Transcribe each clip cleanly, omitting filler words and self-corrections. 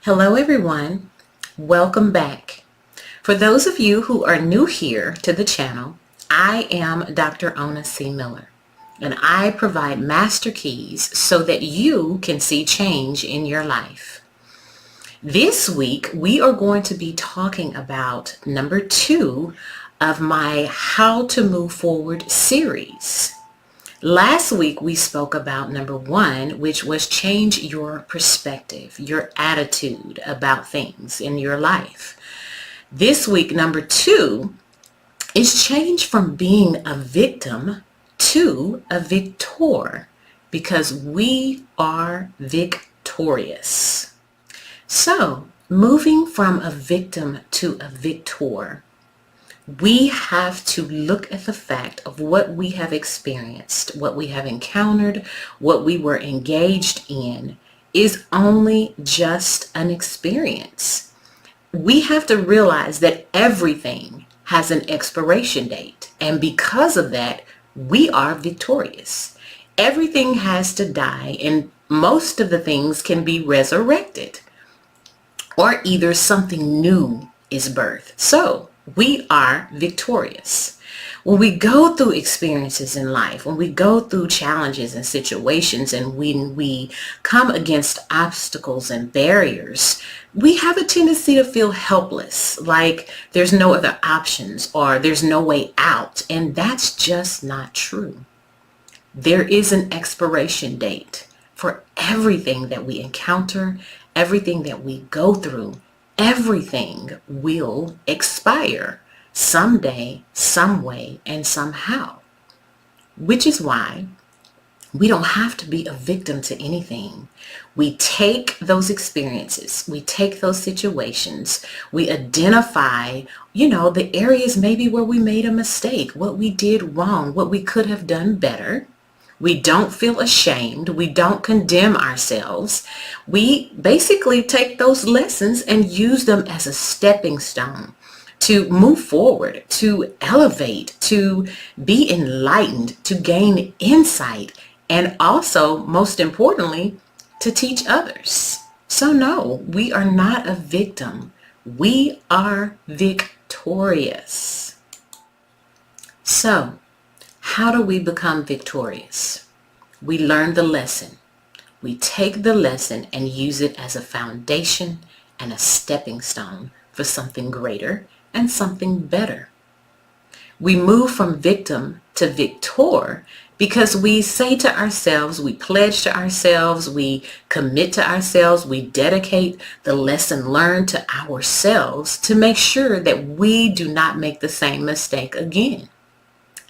Hello everyone, welcome back. For those of you who are new here to the channel, I am Dr. Ona C Miller, and I provide master keys so that you can see change in your life. This week we are going to be talking about number 2 of my How to Move Forward series. Last week we spoke about number 1, which was change your perspective, your attitude about things in your life. This week, number 2 is change from being a victim to a victor, because we are victorious. So, moving from a victim to a victor, we have to look at the fact of what we have experienced, what we have encountered, what we were engaged in is only just an experience. We have to realize that everything has an expiration date, and because of that, we are victorious. Everything has to die, and most of the things can be resurrected, or either something new is birthed. So, we are victorious. When we go through experiences in life, when we go through challenges and situations, and when we come against obstacles and barriers, we have a tendency to feel helpless, like there's no other options or there's no way out. And that's just not true. There is an expiration date for everything that we encounter, everything that we go through. Everything will expire someday, some way, and somehow. Which is why we don't have to be a victim to anything. We take those experiences, we take those situations, we identify, the areas maybe where we made a mistake, what we did wrong, what we could have done better. We don't feel ashamed. We don't condemn ourselves. We basically take those lessons and use them as a stepping stone to move forward, to elevate, to be enlightened, to gain insight, and also, most importantly, to teach others. So no, we are not a victim. We are victorious. So, how do we become victorious? We learn the lesson. We take the lesson and use it as a foundation and a stepping stone for something greater and something better. We move from victim to victor because we say to ourselves, we pledge to ourselves, we commit to ourselves, we dedicate the lesson learned to ourselves to make sure that we do not make the same mistake again.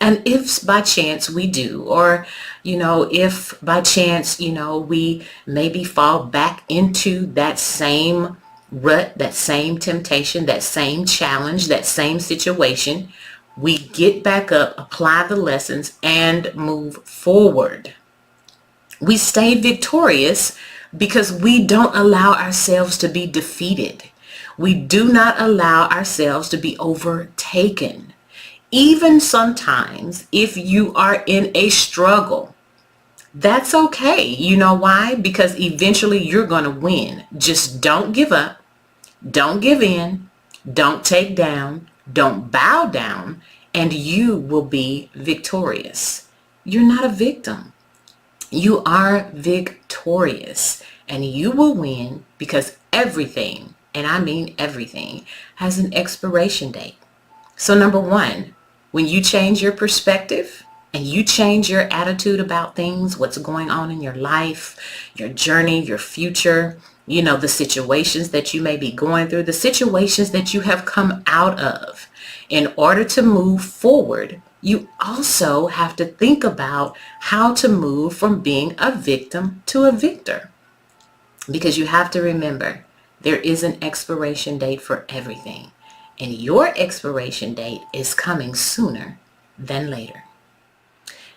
And if by chance we do, or, if by chance, we maybe fall back into that same rut, that same temptation, that same challenge, that same situation, we get back up, apply the lessons, and move forward. We stay victorious because we don't allow ourselves to be defeated. We do not allow ourselves to be overtaken. Even sometimes if you are in a struggle, that's okay. You know why? Because eventually you're going to win. Just don't give up. Don't give in. Don't take down. Don't bow down. And you will be victorious. You're not a victim. You are victorious. And you will win because everything, and I mean everything, has an expiration date. So number 1, when you change your perspective and you change your attitude about things, what's going on in your life, your journey, your future, the situations that you may be going through, the situations that you have come out of, in order to move forward, you also have to think about how to move from being a victim to a victor. Because you have to remember, there is an expiration date for everything. And your expiration date is coming sooner than later.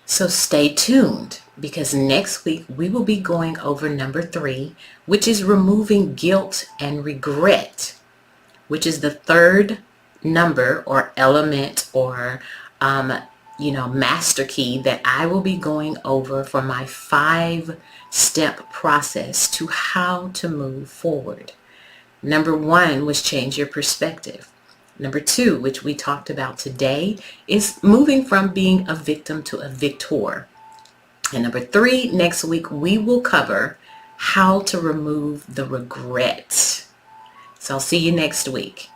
So stay tuned, because next week we will be going over number 3, which is removing guilt and regret, which is the third number or element or, master key that I will be going over for my 5-step process to how to move forward. Number 1 was change your perspective. Number 2, which we talked about today, is moving from being a victim to a victor. And number 3, next week we will cover how to remove the regret. So I'll see you next week.